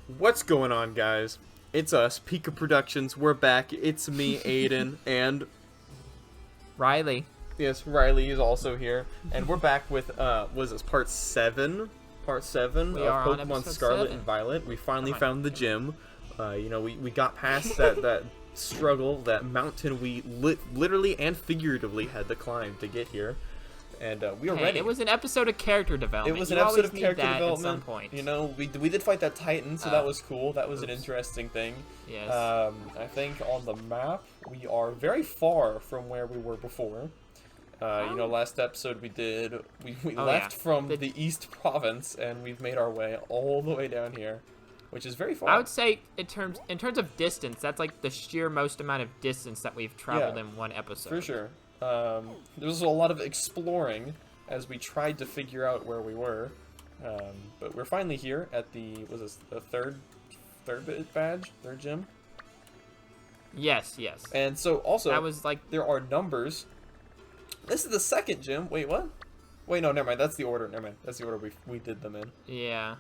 What's going on, guys? It's us, Pika Productions. We're back. It's me, Aiden, and Riley. yes, Riley is also here, and we're back with was this part 7? Part 7 We of are on Pokemon episode Scarlet 7. and Violet. We finally Come on. found the gym. We got past that struggle, that mountain we literally and figuratively had to climb to get here. And we are ready. It was an episode of character development. It was You an episode always of need character that development. At some point. You know, we did fight that Titan, so that was cool. That was an interesting thing. Yes. I think on the map we are very far from where we were before. You know, last episode we left from the East Province and we've made our way all the way down here, which is very far. I would say in terms of distance, that's like the sheer most amount of distance that we've traveled in one episode. For sure. There was a lot of exploring as we tried to figure out where we were, but we're finally here at the third gym. Yes. And so also that was like there are numbers. This is the second gym. Wait, what? Wait, no, never mind. That's the order. Never mind. That's the order we did them in. Yeah.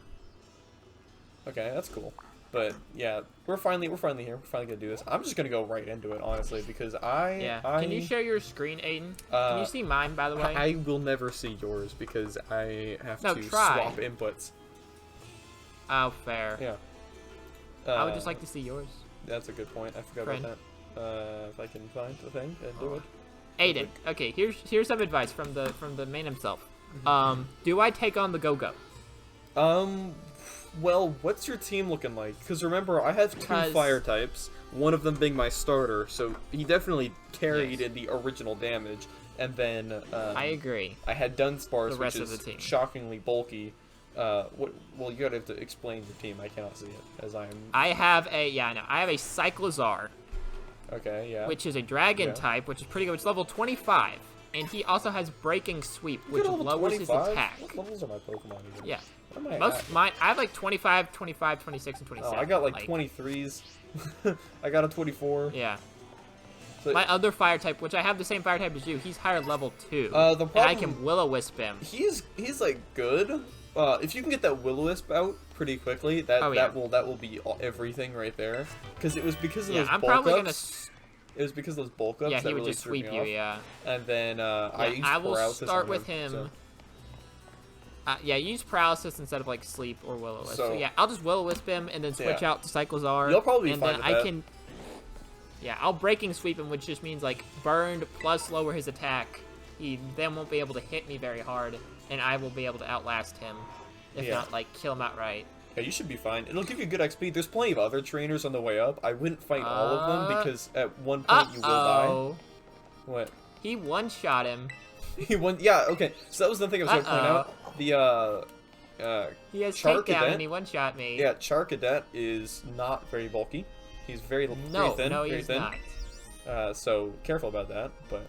Okay, that's cool. But yeah, we're finally here. We're finally gonna do this. I'm just gonna go right into it, honestly, because Can you share your screen, Aiden? Can you see mine, by the way? I will never see yours because I have to try. swap inputs. Oh, fair. Yeah. I would just like to see yours. That's a good point. I forgot about that. If I can find the thing and do it. Aiden, okay, here's some advice from the man himself. Do I take on the Go-Go? Well, what's your team looking like? Because remember, I have two fire types, one of them being my starter, so he definitely carried in the original damage. And then I agree. I had Dunsparce, rest which of is the team. shockingly bulky. Well, you gotta have to explain your team. I cannot see it as I'm. I have a Cyclozar. Okay, yeah. Which is a dragon type, which is pretty good. It's level 25, and he also has Breaking Sweep, which lowers his attack. What levels are my Pokemon even? Yeah. What am Most mine, I have like 25, 25, 26, and 27. Oh, I got like 23s. I got a 24. Yeah. So, my other fire type, which I have the same fire type as you, he's higher level 2. The problem, and I can Will-O-Wisp him. He's like good. If you can get that Will-O-Wisp out pretty quickly, that will be everything right there. Because it was because of those bulk ups. It was because of those bulk ups. Yeah, he that would really just sweep you. off. Yeah. And then I will start with him. So. Use paralysis instead of like sleep or Will-O-Wisp. So yeah, I'll just Will-O-Wisp him and then switch out to Cyclozar. You'll probably be and fine then with I that. can. Yeah, I'll Breaking Sweep him, which just means like burned plus lower his attack. He then won't be able to hit me very hard, and I will be able to outlast him, if not like kill him outright. Yeah, you should be fine. It'll give you good XP. There's plenty of other trainers on the way up. I wouldn't fight all of them because at one point you will die. What? He one-shot him. He won. Yeah. Okay. So that was the thing I was going to point out. The he has Char takedown Cadet, and he one-shot me. Yeah, Char Cadet is not very bulky. He's very thin. No, very he's thin. not. So careful about that. But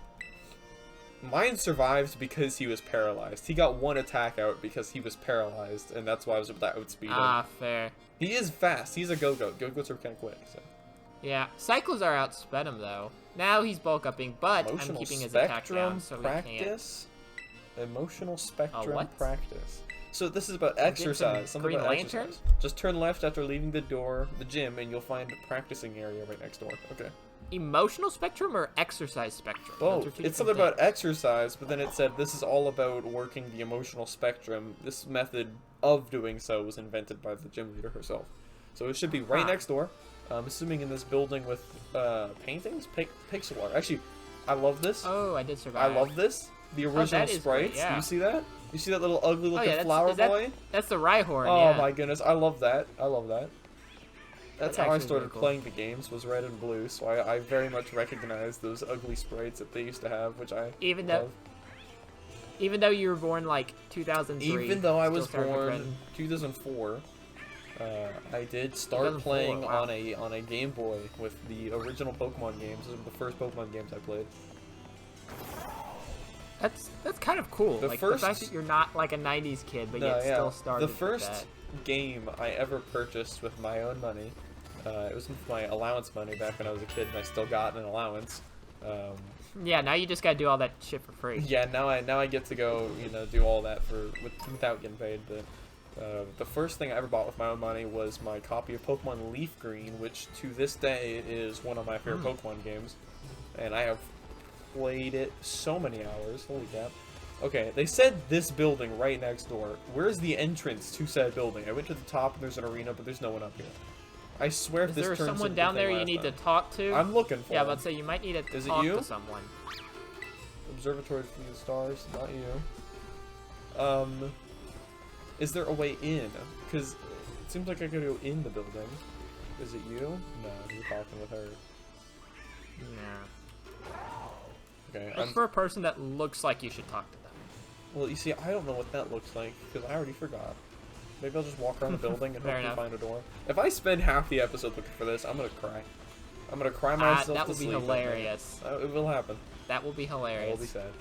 mine survived because he was paralyzed. He got one attack out because he was paralyzed, and that's why I was able to outspeed him. Ah, fair. He is fast. He's a go-go. Go-go's are kind of quick. So. Yeah, Cyclozar outsped him though. Now he's bulk upping, but I'm keeping his attack down, so practice. We can't. Emotional spectrum practice. So this is about exercise. Something Green about Lantern? exercise. Just turn left after leaving the gym, and you'll find a practicing area right next door. Okay. Emotional spectrum or exercise spectrum? Both. It's something about exercise, but then it said this is all about working the emotional spectrum. This method of doing so was invented by the gym leader herself. So it should be right next door. I'm assuming in this building with paintings? Pixel art. Actually, I love this. Oh, I did survive. I love this. The original sprites. Great, yeah. You see that? You see that little ugly looking flower boy? That's the Rhyhorn, Oh my goodness, I love that. I love that. That's how I started really cool. playing the games, was red and blue, so I very much recognize those ugly sprites that they used to have, which I love. Even though you were born like 2003. Even though I was born 2004, I did start playing on a Game Boy with the original Pokemon games. Those were the first Pokemon games I played. That's kind of cool. The fact that you're not like a 90s kid, but yet still started. The first game I ever purchased with my own money, it was with my allowance money back when I was a kid, and I still got an allowance. Yeah, now you just gotta do all that shit for free. Yeah, now I get to go, do all that without getting paid. But The first thing I ever bought with my own money was my copy of Pokemon Leaf Green, which to this day is one of my favorite Pokemon games. And I have played it so many hours. Holy crap. Okay, they said this building right next door. Where's the entrance to said building? I went to the top and there's an arena, but there's no one up here. I swear if this turns into the thing last time. Is there someone down there you need to talk to? I'm looking for Yeah, but say you might need to talk to someone. Observatory from the stars, not you. Is there a way in? Because it seems like I could go in the building. Is it you? No, you're talking with her. Yeah. Okay. Look for a person that looks like you should talk to them. Well, you see, I don't know what that looks like because I already forgot. Maybe I'll just walk around the building and hopefully find a door. If I spend half the episode looking for this, I'm gonna cry. I'm gonna cry myself to sleep. That would be hilarious. It will happen. That will be hilarious. It will be sad.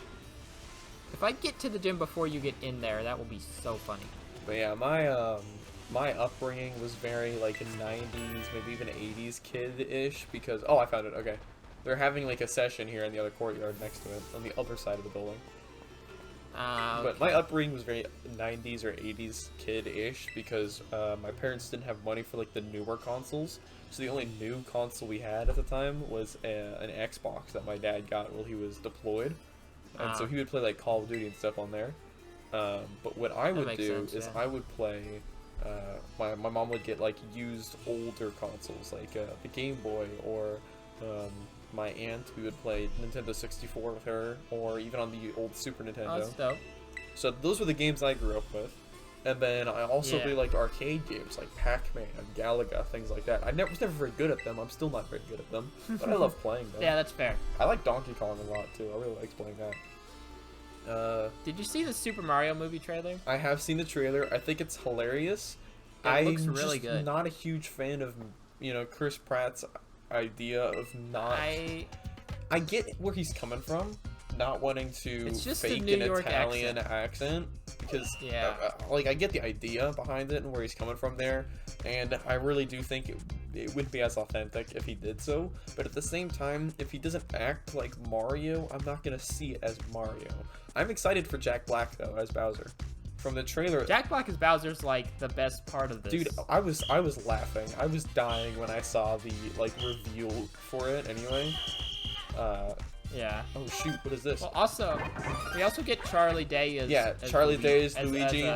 If I get to the gym before you get in there, that will be so funny. But yeah, my upbringing was very like 90s, maybe even 80s kid-ish because I found it. Okay, they're having like a session here in the other courtyard next to it on the other side of the building. Okay. But my upbringing was very 90s or 80s kid-ish because my parents didn't have money for like the newer consoles. So the only new console we had at the time was an Xbox that my dad got while he was deployed. And so he would play like Call of Duty and stuff on there. But what I would do is I would play, my mom would get like used older consoles like the Game Boy or my aunt, we would play Nintendo 64 with her, or even on the old Super Nintendo. Oh, that's dope. So those were the games I grew up with. And then I also really liked arcade games like Pac-Man, Galaga, things like that. Was never very good at them. I'm still not very good at them, but I love playing them. Yeah, that's fair. I like Donkey Kong a lot too. I really like playing that. Did you see the Super Mario movie trailer? I have seen the trailer. I think it's hilarious. It looks really good. I'm not a huge fan of, Chris Pratt's idea of not. I get where he's coming from, not wanting to fake an Italian accent because, I get the idea behind it and where he's coming from there, and I really do think it would be as authentic if he did so. But at the same time, if he doesn't act like Mario, I'm not gonna see it as Mario. I'm excited for Jack Black though as Bowser. From the trailer, Jack Black as Bowser's like the best part of this. Dude, I was laughing. I was dying when I saw the reveal for it. Anyway, yeah. Oh shoot, what is this? Well, we also get Charlie Day as Charlie Day as Luigi.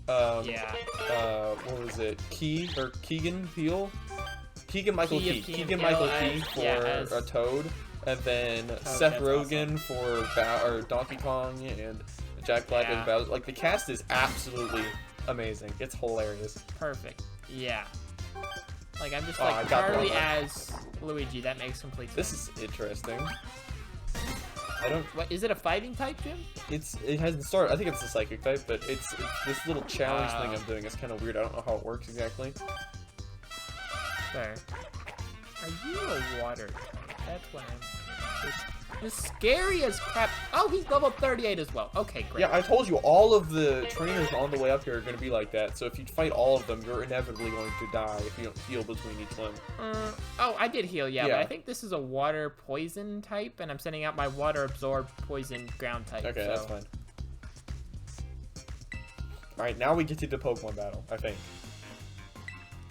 What was it? Keegan Peele? Keegan-Michael Key. Keegan-Michael Key for a Toad, and then Seth Rogen for Donkey Kong and Jack Black as Bowser. Like, the cast is absolutely amazing. It's hilarious. Perfect. Yeah. Like, I'm just like, Charlie as Luigi. That makes complete sense. This is interesting. What, is it a fighting type, Jim? It hasn't started. I think it's a psychic type, but it's this little challenge thing I'm doing is kind of weird. I don't know how it works exactly. Fair. Are you a water type? That's what I'm... It's scary as crap. Oh, he's level 38 as well. Okay, great. Yeah, I told you, all of the trainers on the way up here are going to be like that. So if you fight all of them, you're inevitably going to die if you don't heal between each one. I did heal, yeah, but I think this is a water poison type, and I'm sending out my water absorb poison ground type. Okay, that's fine. Alright, now we get to the Pokemon battle, I think.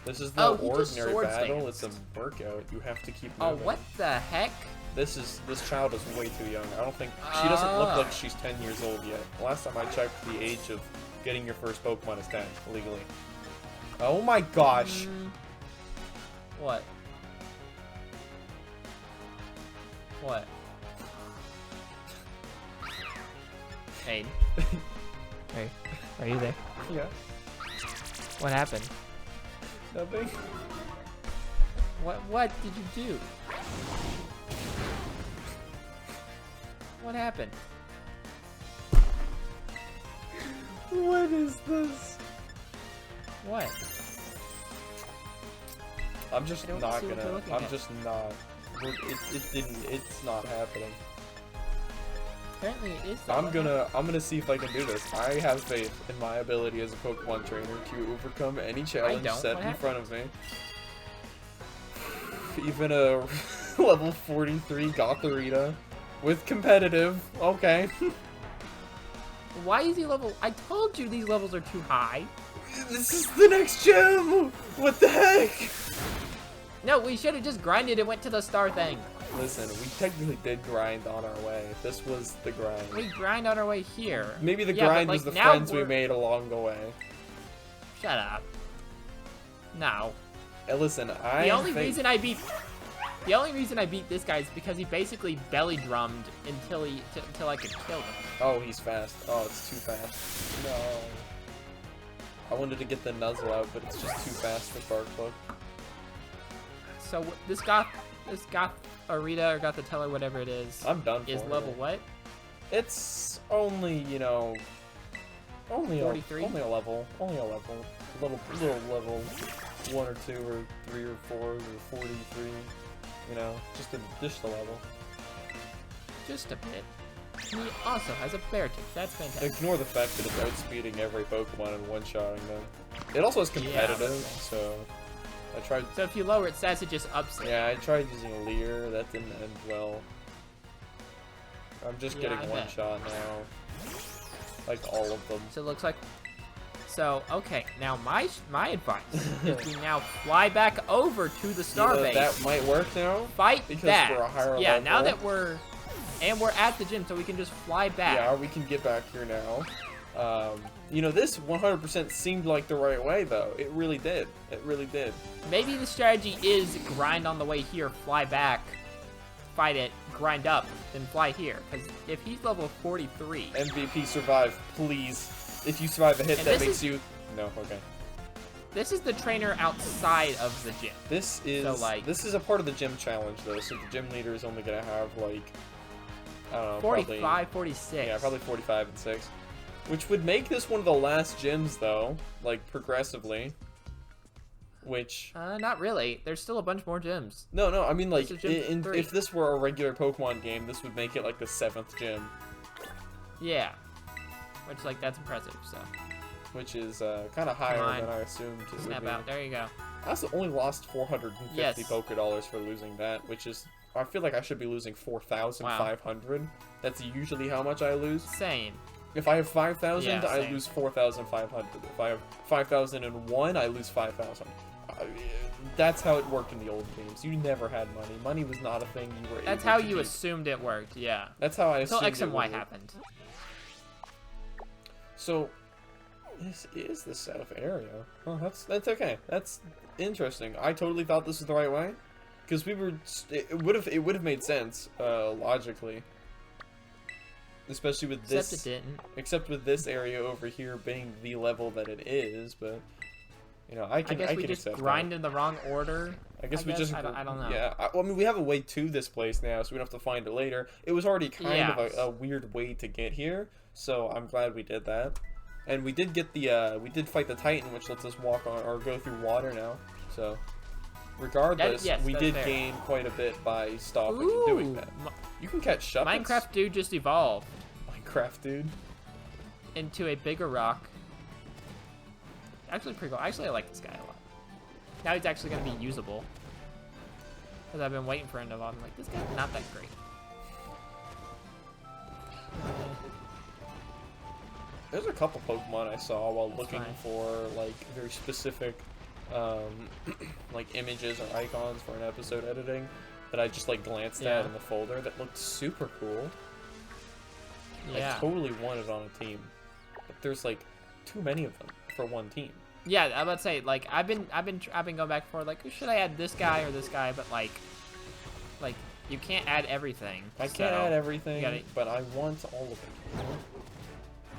This is the ordinary battle. It's a workout. You have to keep moving. Oh, what the heck? This child is way too young. I don't think she doesn't look like she's 10 years old yet. Last time I checked, the age of getting your first Pokemon is 10 legally. Oh my gosh! What? What? Hey. Hey, are you there? Yeah. What happened? Nothing. What did you do? What happened? What is this? What? I'm just not gonna. I'm just not. It's not happening. Apparently it is. I'm gonna see if I can do this. I have faith in my ability as a Pokemon trainer to overcome any challenge set in front of me. Even a level 43 Gothorita with competitive. Okay. Why is he level? I told you these levels are too high. This is the next gym! What the heck? No, we should have just grinded and went to the star thing. Listen, we technically did grind on our way. This was the grind. We grind on our way here. Maybe the Yeah, grind but, was the now friends we we're- made along the way. Shut up. No. And listen, The only reason I beat this guy is because he basically belly drummed until I could kill him. Oh, he's fast. Oh, it's too fast. No. I wanted to get the nuzzle out, but it's just too fast for Sparkplug. So this goth Arita or Gothitella, whatever it is, I'm done for is it. level what? It's only, you know, only 43? only a level, little level 1 or 2 or 3 or 4 or 43, you know, just a level. Just a bit. He also has a bear tooth. That's fantastic. Ignore the fact that it's outspeeding every Pokemon and one-shotting them. It also is competitive, so I tried. So if you lower its stats, it just ups it. Yeah, I tried using a Leer. That didn't end well. I'm just Yeah, getting I one bet. shot now. Like all of them. So it looks like. So okay, now my advice is we now fly back over to the star base. That might work now. Fight because back. we're a higher yeah, level. now that we're at the gym, so we can just fly back. Yeah, we can get back here now. You know, this 100% seemed like the right way, though. It really did. It really did. Maybe the strategy is grind on the way here, fly back, fight it, grind up, then fly here. Because if he's level 43... MVP survive, please. If you survive a hit, And that this makes is- you... No, okay. This is the trainer outside of the gym. This is So, like- this is a part of the gym challenge, though, so the gym leader is only going to have, like... I don't know, 45, probably, 46. yeah, probably 45 and 6. Which would make this one of the last gyms, though, like, progressively. Which... Not really. There's still a bunch more gyms. No, I mean, like, This is gym 3. if this were a regular Pokemon game, this would make it, like, the 7th gym. Yeah. Which, like, that's impressive, so. Which is, kind of higher on. than I assumed it would Snap be. out. There you go. I also only lost 450 Yes. Pokédollars for losing that, which is... I feel like I should be losing 4,500. That's usually how much I lose. Same. If I have 5,000, Yeah, I same. lose 4,500. If I have 5,001, I lose 5,000. That's how it worked in the old games. You never had money. Money was not a thing you were able That's how to you keep. assumed it worked, yeah. That's how I assumed Until X and it Y would work. happened. So, this is the South area. Oh, that's okay. That's interesting. I totally thought this was the right way, because we were. It would have made sense logically, especially with this. Except it didn't. Except with this area over here being the level that it is, but you know, I I can guess we just accept grind that. in the wrong order. I guess we just. I don't know. Yeah, I mean, we have a way to this place now, so we don't have to find it later. It was already kind of Yes. a weird way to get here, so I'm glad we did that. And we did get the, we did fight the Titan, which lets us walk on, or go through water now. So, regardless, Yes, we that's did fair. gain quite a bit by stopping and Ooh, doing that. You can catch Shuppets. Minecraft dude just evolved Minecraft dude. into a bigger rock. Actually pretty cool. Actually, I like this guy a lot. Now he's actually going to be usable. Because I've been waiting for him to evolve. I'm like, this guy's not that great. There's a couple Pokemon I saw while looking fine. for, like, very specific, like, images or icons for an episode editing that I just, like, glanced Yeah. at in the folder that looked super cool. Yeah. I totally wanted on a team. But there's, like, too many of them for one team. Yeah, I'm about to say, like, I've been going back and forth, like, should I add this guy or this guy? But, like, you can't add everything. I so can't add everything, you gotta- but I want all of it.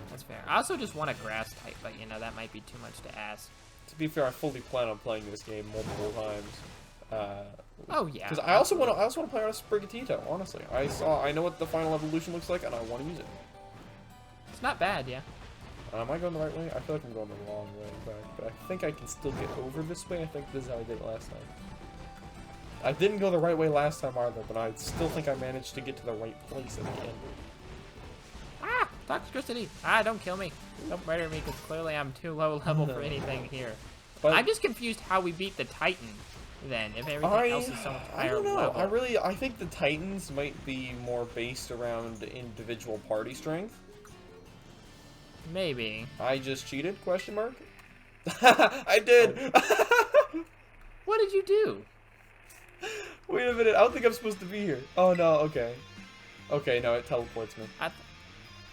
That's fair. I also just want a grass type, but, you know, that might be too much to ask. To be fair, I fully plan on playing this game multiple times. Oh, yeah. Because I also want to play on a Sprigatito, honestly. I know what the final evolution looks like, and I want to use it. It's not bad, yeah. Am I going the right way? I feel like I'm going the wrong way back, but I think I can still get over this way. I think this is how I did it last time. I didn't go the right way last time either, but I still think I managed to get to the right place at the end. Ah! Toxicity! Ah, don't kill me. Don't murder me, because clearly I'm too low level for anything here. But I'm just confused how we beat the Titan, then, if everything else is so much I higher don't know. level. I think the Titans might be more based around individual party strength. Maybe. I just cheated? Question mark. I did! What did you do? Wait a minute, I don't think I'm supposed to be here. Oh no, okay. Okay, no, it teleports me.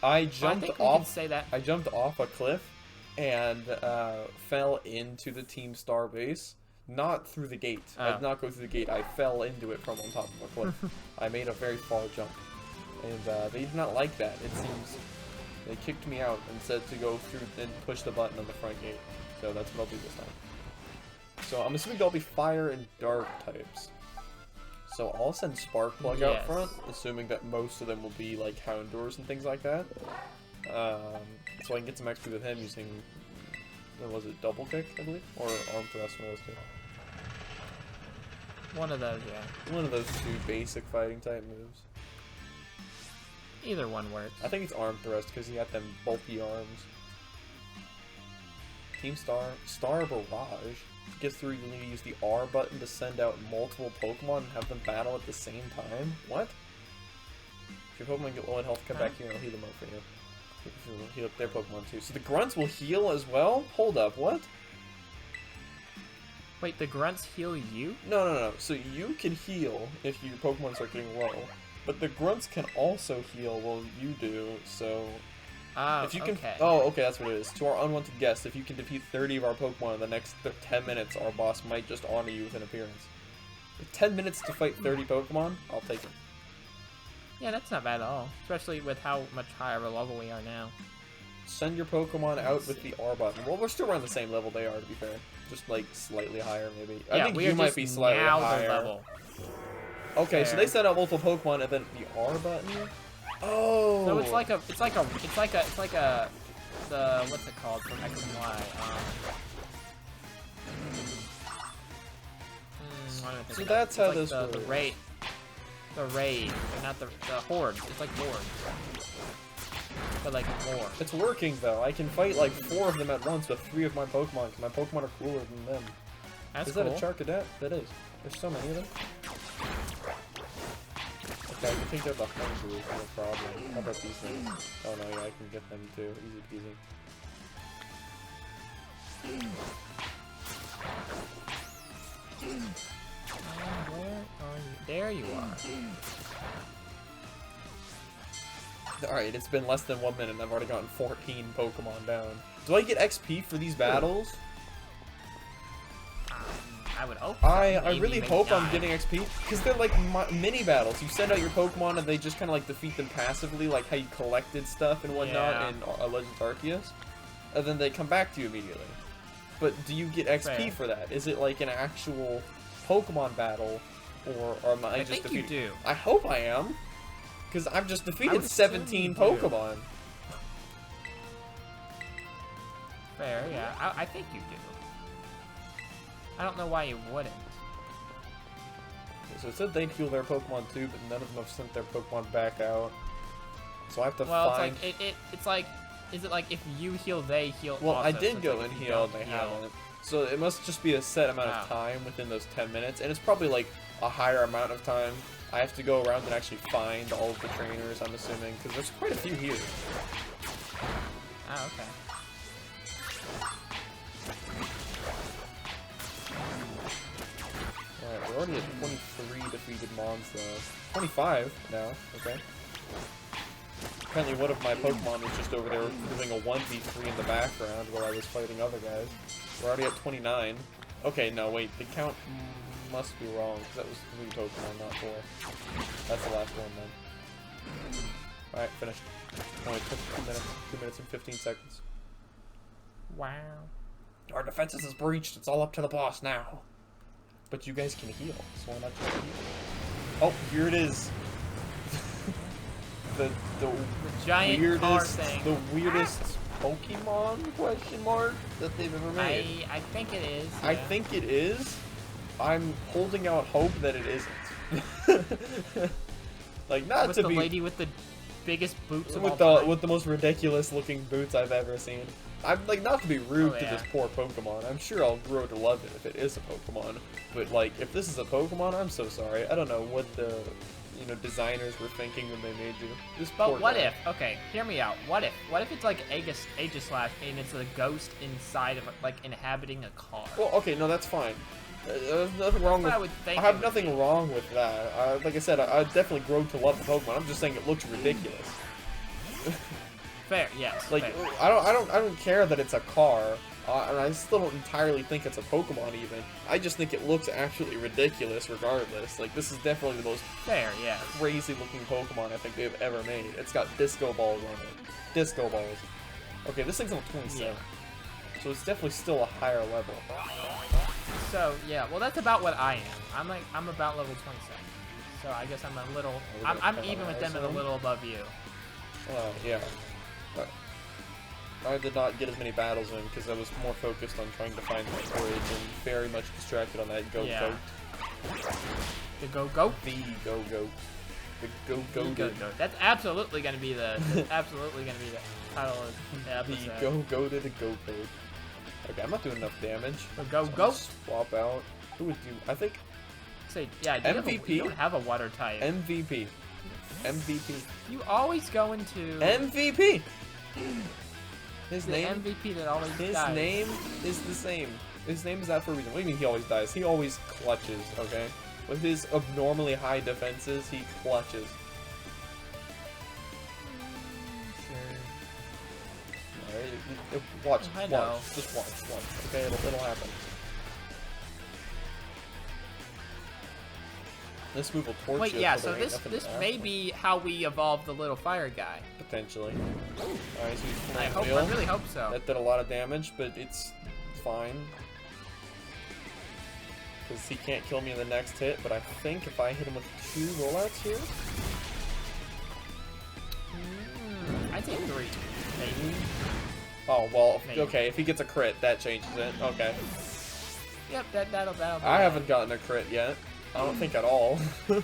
I jumped I jumped off a cliff and fell into the Team Star base. Not through the gate. I did not go through the gate. I fell into it from on top of a cliff. I made a very far jump. And they did not like that. It seems they kicked me out and said to go through and push the button on the front gate. So that's what I'll do this time. So I'm assuming they'll be fire and dark types. So I'll send Sparkplug out front, assuming that most of them will be like Houndours and things like that. So I can get some XP with him using, what was it, double kick, I believe? Or arm thrust, one of those two. One of those, yeah. One of those two basic fighting type moves. Either one works. I think it's arm thrust because he got them bulky arms. Team Star Barrage. To get through, you need to use the R button to send out multiple Pokemon and have them battle at the same time. What? If your Pokemon get low in health, come back here and I'll heal them up for you. Heal up their Pokemon too. So the Grunts will heal as well? Hold up, what? Wait, the Grunts heal you? No. So you can heal if your Pokemon are getting low. But the Grunts can also heal while you do, so... if you can, okay. Oh, okay, that's what it is. To our unwanted guest, if you can defeat 30 of our Pokemon in the next 10 minutes, our boss might just honor you with an appearance. With 10 minutes to fight 30 Pokemon, I'll take it. Yeah, that's not bad at all. Especially with how much higher of a level we are now. Send your Pokemon out with the R button. Well, we're still around the same level they are, to be fair. Just, like, slightly higher, maybe. Yeah, I think you might be slightly higher. Level. Okay, so they send out multiple Pokemon and then the R button? Oh! So it's like a, what's it called from X and Y? So that's how this works. works. The raid, not the horde. It's like horde, but like more. It's working though. I can fight like 4 of them at once with 3 of my Pokemon, because my Pokemon are cooler than them. That's cool. Is that a Charcadet? That is. There's so many of them. Okay, I can take out the Houndour, no problem. How about these things? Oh no, yeah, I can get them too. Easy peasy. Where are you? There you are. Alright, it's been less than 1 minute and I've already gotten 14 Pokemon down. Do I get XP for these battles? I would hope so. I really hope I'm getting XP, because they're like mini battles. You send out your Pokemon and they just kind of like defeat them passively, like how you collected stuff and whatnot in Legends Arceus. And then they come back to you immediately. But do you get XP for that? Is it like an actual Pokemon battle, or am I just defeating? I think you do. I hope I am, because I've just defeated 17 Pokemon. Fair, yeah. I think you do. I don't know why you wouldn't. So it said they'd heal their Pokemon too, but none of them have sent their Pokemon back out. So I have to find... it's like, is it like if you heal, they heal? Well, also, I did go and heal, and they heal. haven't. So it must just be a set amount of time within those 10 minutes, and it's probably like a higher amount of time. I have to go around and actually find all of the trainers, I'm assuming, because there's quite a few here. Oh, okay. Alright, we're already at 23 defeated Mons, though. 25 now, okay. Apparently one of my Pokemon was just over there doing a 1v3 in the background while I was fighting other guys. We're already at 29. Okay, no, wait, the count must be wrong, because that was 3 Pokemon, not 4. That's the last one, then. Alright, finished. Only took 2 minutes. 2 minutes and 15 seconds. Wow. Our defenses is breached. It's all up to the boss now. But you guys can heal, so why not just heal? Oh, here it is. the giant weirdest, thing. the weirdest Pokemon question mark that they've ever made. I think it is. Yeah. I think it is. I'm holding out hope that it isn't. Like, not with to the be lady with the biggest boots of with all the time. with the most ridiculous looking boots I've ever seen. I'm like, not to be rude to this poor Pokemon. I'm sure I'll grow to love it if it is a Pokemon. But like, if this is a Pokemon, I'm so sorry. I don't know what the you know, designers were thinking when they made you. This But poor what guy. if? Okay, hear me out. What if it's like Aegislash and it's a ghost inside of like inhabiting a car? Well, okay, no, that's fine. There's nothing wrong with. I would think I have it would nothing wrong with that. Like I said, I definitely grow to love the Pokemon. I'm just saying it looks ridiculous. Fair, yes. Like fair. I don't care that it's a car, and I still don't entirely think it's a Pokemon even. I just think it looks absolutely ridiculous regardless. Like this is definitely the most Fair, yeah. crazy looking Pokemon I think they've ever made. It's got disco balls on it. Disco balls. Okay, this thing's level 27. Yeah. So it's definitely still a higher level. So yeah, well that's about what I am. I'm about level 27. So I guess I'm a little. I'm even with them and a little above you. Yeah. But I did not get as many battles in because I was more focused on trying to find my bridge and very much distracted on that Yeah. goat. The go. The go-goat. The go-goat. Go. That's absolutely gonna be the. That's absolutely gonna be the title of the episode. The go-goated go-goat. Okay, I'm not doing enough damage. The So I'm go. gonna swap out. Who would do? I think Say yeah. MVP? You don't have a water type. MVP. MVP. You always go into MVP. His the name. MVP that always His dies. name is the same. His name is that for a reason. What do you mean he always dies? He always clutches, okay? With his abnormally high defenses, he clutches. Alright, watch, I know. watch. Just watch. Okay, it'll happen. This move will torch Wait, you. yeah. until So there ain't this nothing to may ask be how we evolve the little fire guy. for. Potentially. Alright, so he's I flying hope. wheel. I really hope so. That did a lot of damage, but it's fine. Because he can't kill me in the next hit, but I think if I hit him with 2 rollouts here... I'd say 3. Maybe. Oh, well, Maybe. okay, if he gets a crit, that changes it. Okay. Yep, that'll be I haven't gotten a crit yet. I don't think at all. Well,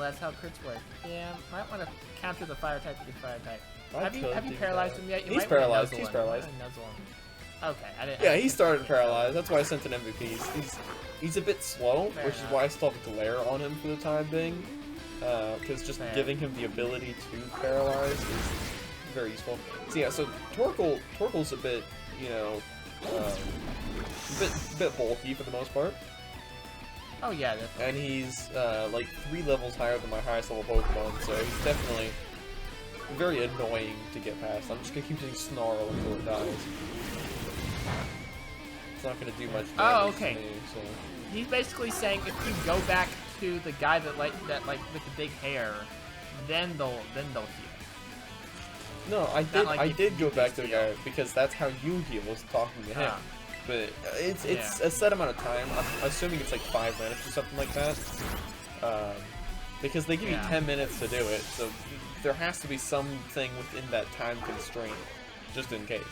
that's how crits work. Yeah, might want to counter the fire type with your fire type. Have you do paralyzed that. him yet? You He's might wanna paralyzed, nuzzle he's him. paralyzed. You might wanna nuzzle him. Okay, I didn't. Yeah, he started paralyzed. That's why I sent an MVP. He's a bit slow, Fair which is enough. why I still have glare on him for the time being. Because just Fair. giving him the ability to paralyze is very useful. So yeah, so Torkoal's a bit, you know, bit bulky for the most part, Oh yeah, definitely. and he's like 3 levels higher than my highest level Pokemon, so he's definitely very annoying to get past. I'm just gonna keep using Snarl until it dies. It's not gonna do much damage Oh, okay. to me, so. He's basically saying if you go back to the guy that like with the big hair, then they'll heal. No, I did. Not like I if did you go back just to the heal. guy because that's how you heal, was talking to him. Ah. But it's Yeah. a set amount of time. I'm assuming it's like 5 minutes or something like that. Because they give you Yeah. 10 minutes to do it, so there has to be something within that time constraint, just in case.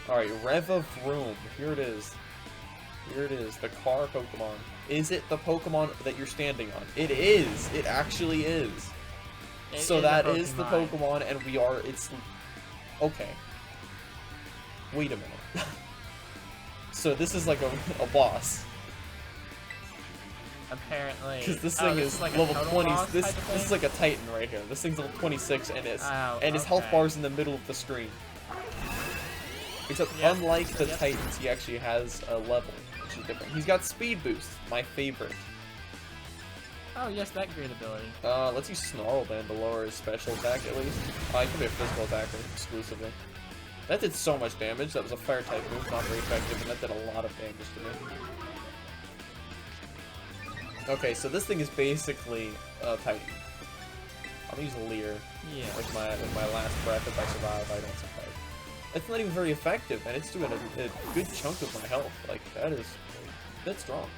All right, Revavroom. Here it is. Here it is. The car Pokemon. Is it the Pokemon that you're standing on? It is. It actually is. It So is a that is the Pokemon. Pokemon, and we are. It's okay. Wait a minute. So this is like a boss, Apparently. because this Oh, thing is like a level total 20. boss This type of is thing? like a Titan right here. This thing's level 26, and Oh, his health okay. bar's in the middle of the screen. Except Yep, unlike the yep. Titans, he actually has a level, which is different. He's got Speed Boost, my favorite. Oh yes, that great ability. Let's use Snarl then to lower his special attack at least. He can be a physical attacker exclusively. That did so much damage. That was a fire type move, not very effective, and that did a lot of damage to me. Okay, so this thing is basically a Titan. I'm gonna use Leer Yeah. with my last breath. If I survive, I don't survive. It's not even very effective, and it's doing a good chunk of my health. Like that's strong.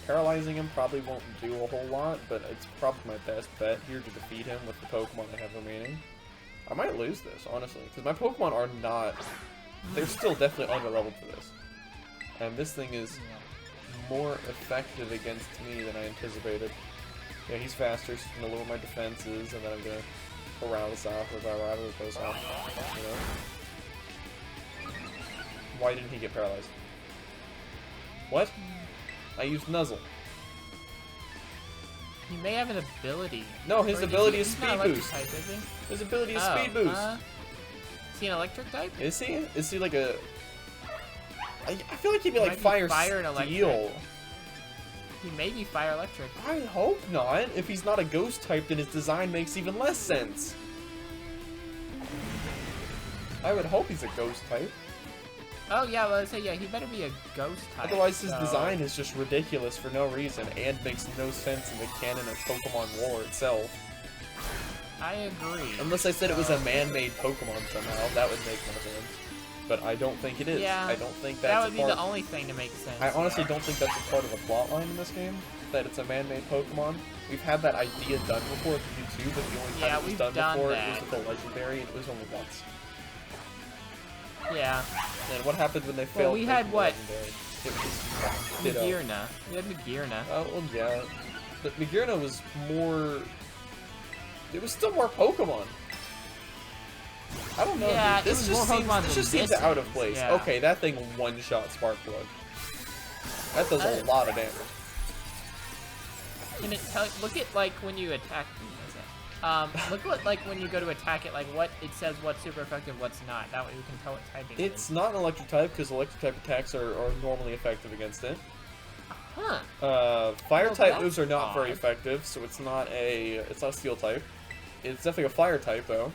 Paralyzing him probably won't do a whole lot, but it's probably my best bet here to defeat him with the Pokemon I have remaining. I might lose this, honestly, because my Pokemon are not... They're still definitely underleveled for this. And this thing is more effective against me than I anticipated. Yeah, he's faster, so he's going to lower my defenses, and then I'm going to paralyze off if I rather goes off, you know? Why didn't he get paralyzed? What? I used Nuzzle. He may have an ability. No, his ability is he's not speed electric boost. type, is he? His ability is speed boost. Is he an electric type? Is he? Is he like a... I feel like he'd be like Might be fire and electric. steel. He may be fire electric. I hope not. If he's not a ghost type, then his design makes even less sense. I would hope he's a ghost type. Oh yeah, well, I'd say yeah, he better be a ghost type. Otherwise, his design is just ridiculous for no reason and makes no sense in the canon of Pokemon lore itself. I agree. Unless I said it was a man-made Pokemon somehow, that would make no sense. But I don't think it is. Yeah, I don't think that's that would a be part... the only thing to make sense. I honestly don't think that's a part of the plotline in this game, that it's a man-made Pokemon. We've had that idea done before with Mewtwo, but the only time it was done before it was with the Legendary, and it was only once. Yeah. And what happened when they failed? Well, we had what? Ditto. Magearna. We had Magearna. Oh, well, yeah. But Magearna was more... It was still more Pokemon. I don't know. Yeah, dude. This just seems out of place. Yeah. Okay, that thing one-shot Sparkplug. That does a lot of damage. Can it tell? Look at like when you attack. Look what like when you go to attack it, like what it says, what's super effective, what's not. That way we can tell what typing it It's is. not an electric type because electric type attacks are normally effective against it. Huh. Fire Well, type that's moves are not very odd. effective, so it's not a steel type. It's definitely a fire type though.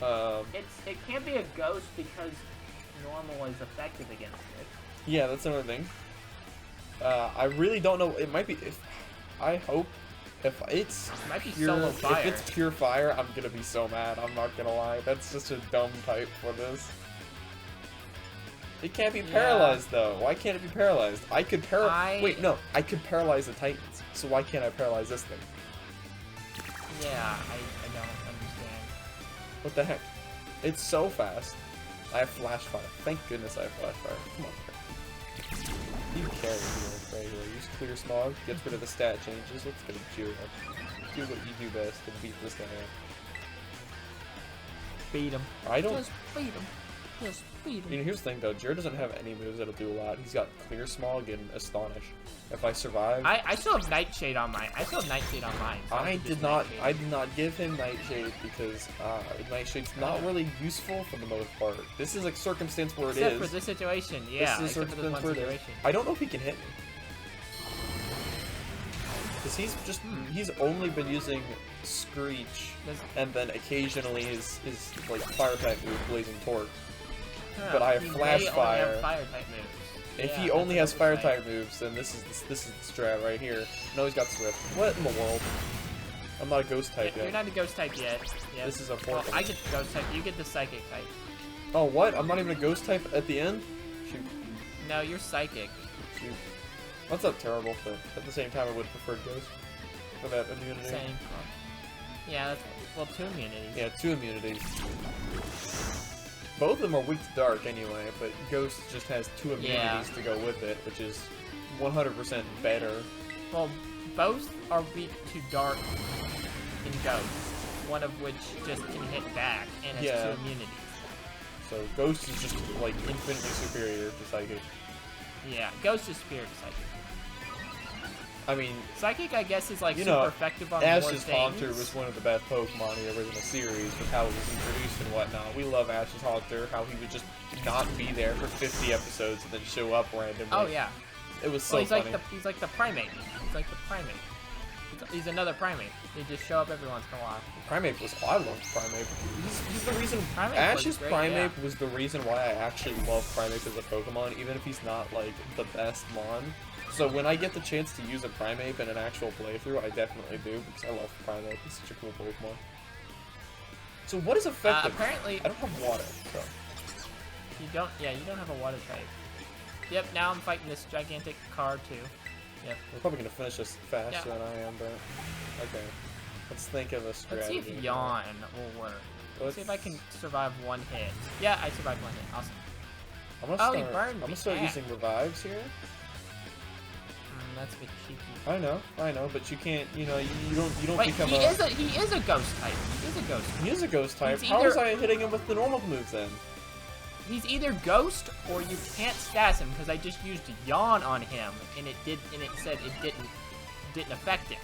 It can't be a ghost because normal is effective against it. Yeah, that's another thing. I really don't know. It might be. I hope if it's It might be pure, solo fire. if it's pure fire, I'm gonna be so mad. I'm not gonna lie. That's just a dumb type for this. It can't be paralyzed though. Why can't it be paralyzed? I could Wait, no. I could paralyze the Titans. So why can't I paralyze this thing? Yeah, I don't understand. What the heck? It's so fast. I have flash fire. Thank goodness I have flash fire. Come on, Craig. You carry here, Craig. Use clear smog. Gets rid of the stat changes. Let's go, Jiro. Do what you do best and beat this guy up. Beat him. I don't. Just beat him. Just beat him. You know, here's the thing though. Jiro doesn't have any moves that'll do a lot. He's got clear smog and astonish. If I survive, I still have Nightshade on mine. I still have Nightshade on mine. So I could did just not. Nightshade. I did not give him Nightshade because Nightshade's not really useful for the most part. This is a circumstance where it Except is. for this situation, yeah. This is a Except for this circumstance one where it is. situation. I don't know if he can hit me. Because he's just, he's only been using Screech, and then occasionally his like, fire type move, Blazing Torque. Huh, But I have he Flash may only Fire. have fire type moves. If Yeah, he that's only has what fire it's like. type moves, then this is the strat right here. No, he's got Swift. What in the world? I'm not a ghost type You're yet. not a ghost type yet. Yep. This is a Well, fourth. I get the ghost type. You get the psychic type. Oh, what? I'm not even a ghost type at the end? Shoot. No, you're psychic. Shoot. That's not terrible, but at the same time, I would prefer ghost for that immunity. Same. Yeah, that's well, 2 immunities. Yeah, 2 immunities. Both of them are weak to dark anyway, but Ghost just has 2 immunities to go with it, which is 100% better. Well, both are weak to dark in ghost. One of which just can hit back and has 2 immunities. So Ghost is just like infinitely superior to Psychic. Yeah, ghost is superior to psychic. I mean, Psychic, I guess, is like you super know, effective on Ash's more things. Haunter was one of the best Pokemon in the original series with how it was introduced and whatnot. We love Ash's Haunter, how he would just not be there for 50 episodes and then show up randomly. Oh yeah. It was so Well, funny. he's like the primate. He's like the primate. He's another primate. He just show up every once in a while. Primeape was, I loved Primeape. He's the reason, Primeape Ash's was great, Primeape was the reason why I actually love Primeape as a Pokemon, even if he's not like the best Mon. So when I get the chance to use a Primeape in an actual playthrough, I definitely do, because I love Primeape. He's such a cool Pokemon. So what is effective? Apparently, I don't have water, so. you don't have a water type. Yep, now I'm fighting this gigantic car too. Yep. We're probably going to finish this faster than I am, but okay. Let's think of a strategy. Let's see if Yawn will work. Let's see if I can survive 1 hit. Yeah, I survived 1 hit. Awesome. I'm gonna start using revives here. That's a bit cheeky. I know, but you can't, you know, you don't Wait, become he is a ghost type. He is a ghost type. He is a ghost type. He's How either- was I hitting him with the normal moves then? He's either ghost or you can't stas him because I just used Yawn on him and it said it didn't affect him.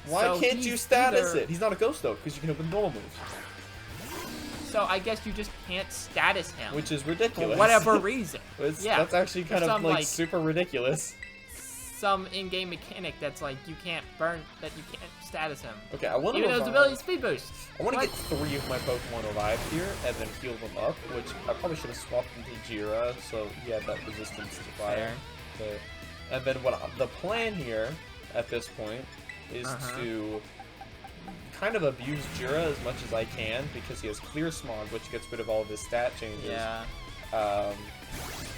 Why So can't he's you status either- it? He's not a ghost though, because you can open normal moves, So I guess you just can't status him. which is for ridiculous. whatever reason. Yeah. That's actually kind of some, like like- super ridiculous. Some in-game mechanic that's like you can't burn, that you can't status him. Okay, I want to Even though his ability is speed boost. I want to What? get 3 of my Pokemon alive here and then heal them up, which I probably should have swapped into Jira so he had that resistance to fire. And then the plan here at this point is to kind of abuse Jira as much as I can because he has Clear Smog, which gets rid of all of his stat changes. Yeah.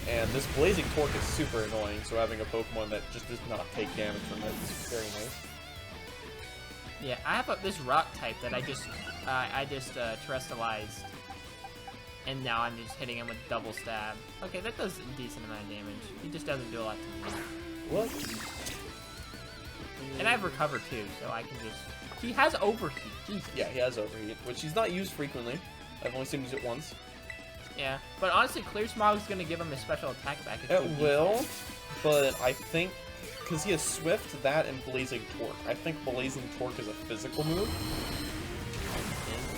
And this Blazing Torque is super annoying, so having a Pokemon that just does not take damage from it is very nice. Yeah, I have this rock type that I just terrestrialized, and now I'm just hitting him with double stab. Okay, that does a decent amount of damage. He just doesn't do a lot to me. What? And I have recover too, so I can just. He has overheat. Jesus. Yeah, he has Overheat, which he's not used frequently. I've only seen him use it once. Yeah, but honestly, Clear Smog is gonna give him his special attack back. It will, but I think because he has Swift, that, and Blazing Torque. I think Blazing Torque is a physical move.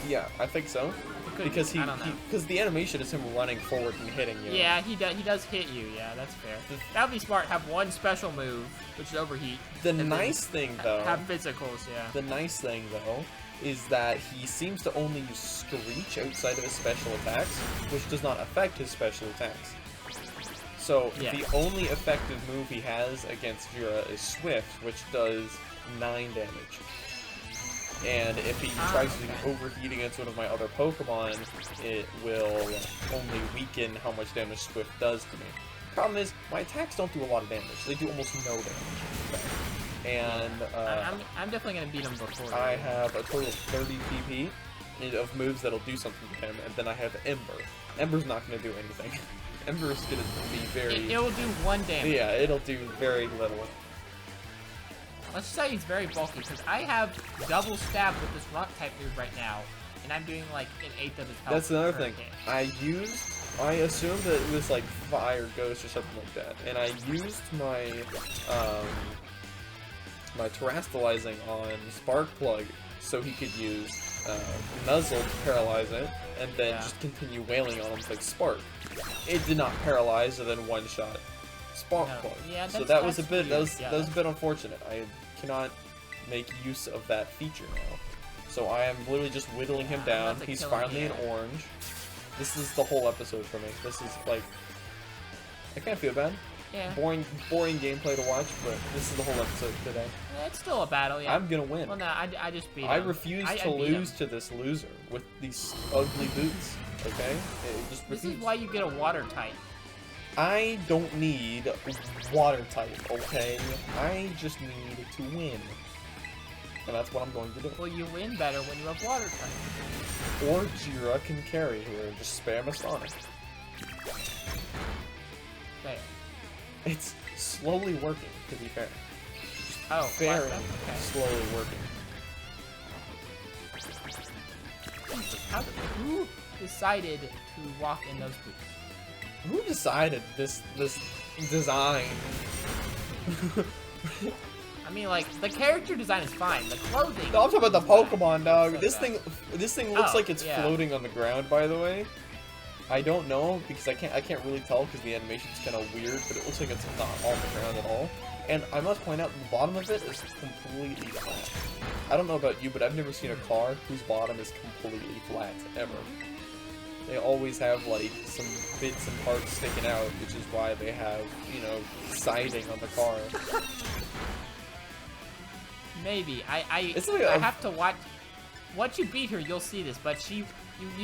Yeah, I think so. Because because the animation is him running forward and hitting you. Yeah, he does hit you. Yeah, that's fair. That would be smart. Have one special move, which is Overheat. The nice thing, though. Have physicals. Yeah. The nice thing, though, is that he seems to only use Screech outside of his special attacks, which does not affect his special attacks. So the only effective move he has against Jira is Swift, which does 9 damage. And if he tries using Overheat against one of my other Pokemon, it will only weaken how much damage Swift does to me. Problem is, my attacks don't do a lot of damage. They do almost no damage. And I'm definitely gonna beat him before. I have a total of 30 PP of moves that'll do something to him, and then I have Ember. Ember's not gonna do anything. Ember's gonna be very. It will do 1 damage. Yeah, it'll do very little. Let's just say he's very bulky, because I have double stab with this rock type move right now, and I'm doing like an 1/8 of his health. That's another per thing. hit. I assumed that it was like Fire Ghost or something like that, and I used my my Terastallizing on Sparkplug so he could use Nuzzle to paralyze it, and then just continue wailing on him like Spark. It did not paralyze, and then one-shot Sparkplug. No. Yeah, so that was a that's bit weird. that was a bit unfortunate. I cannot make use of that feature now. So I am literally just whittling him down. He's finally in orange. This is the whole episode for me. This is like, I can't feel bad. Yeah. Boring gameplay to watch, but this is the whole episode today. Yeah, it's still a battle, yeah. I'm gonna win. Well, no, I just beat him. I refuse to beat lose him. to this loser with these ugly boots. Okay? Just This refuse. is why you get a water type. I don't need water type, okay? I just need to win. And that's what I'm going to do. Well, you win better when you have water type. Or Jira can carry here and just spam Astonish. There. It's slowly working, to be fair. Oh, Very okay. slowly working. Who decided to walk in those boots? Who decided this design? I mean, like, the character design is fine. The clothing. No, I'm talking about the Pokemon, dog. So this bad. thing looks like it's yeah. floating on the ground. By the way, I don't know because I can't really tell because the animation's kind of weird, but it looks like it's not on the ground at all. And I must point out, the bottom of it is completely flat. I don't know about you, but I've never seen a car whose bottom is completely flat ever. They always have like some bits and parts sticking out, which is why they have, you know, siding on the car. Maybe. I like have to watch. Once you beat her, you'll see this, but you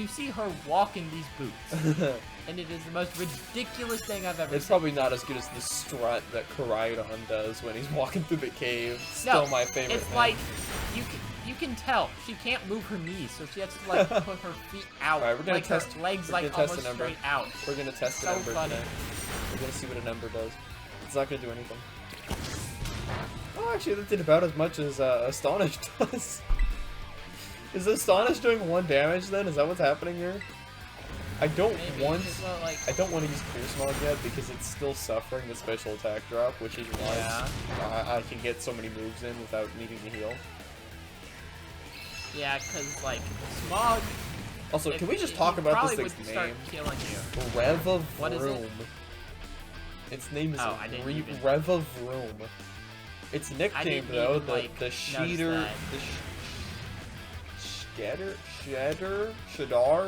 see her walk in these boots. And it is the most ridiculous thing I've ever It's seen. probably not as good as the strut that Koraidon does when he's walking through the cave. Still my favorite It's thing. like, you can tell she can't move her knees, so she has to like put her feet out. Alright, we're gonna like test- her legs we're like gonna test almost an Ember. straight out. We're gonna test So an Ember funny. today. We're gonna see what an Ember does. It's not gonna do anything. Oh, actually, that did about as much as Astonish does. Is Astonish doing 1 damage then? Is that what's happening here? I don't Maybe, want. because, well, like, I don't want to use Clear Smog yet because it's still suffering the special attack drop, which is why I can get so many moves in without needing to heal. Yeah, because, like, Smog... Also, can we just talk about this thing's would start name? killing you. Reva What is it? Vroom. Its name is Oh, I didn't even... Reva Vroom. It's nicknamed, though, the Shadar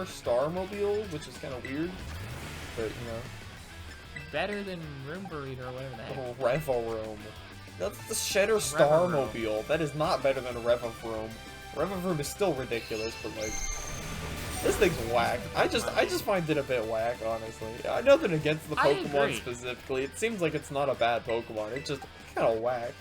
Starmobile, which is kind of weird, but, you know. Better than Room Burrito or whatever the heck. Reva Vroom. That's the Shadar Starmobile. That is not better than Reva Vroom. Reva Vroom is still ridiculous, but, like, this thing's whack. I just find it a bit whack, honestly. Nothing against the Pokemon specifically. It seems like it's not a bad Pokemon. It's just kind of whack.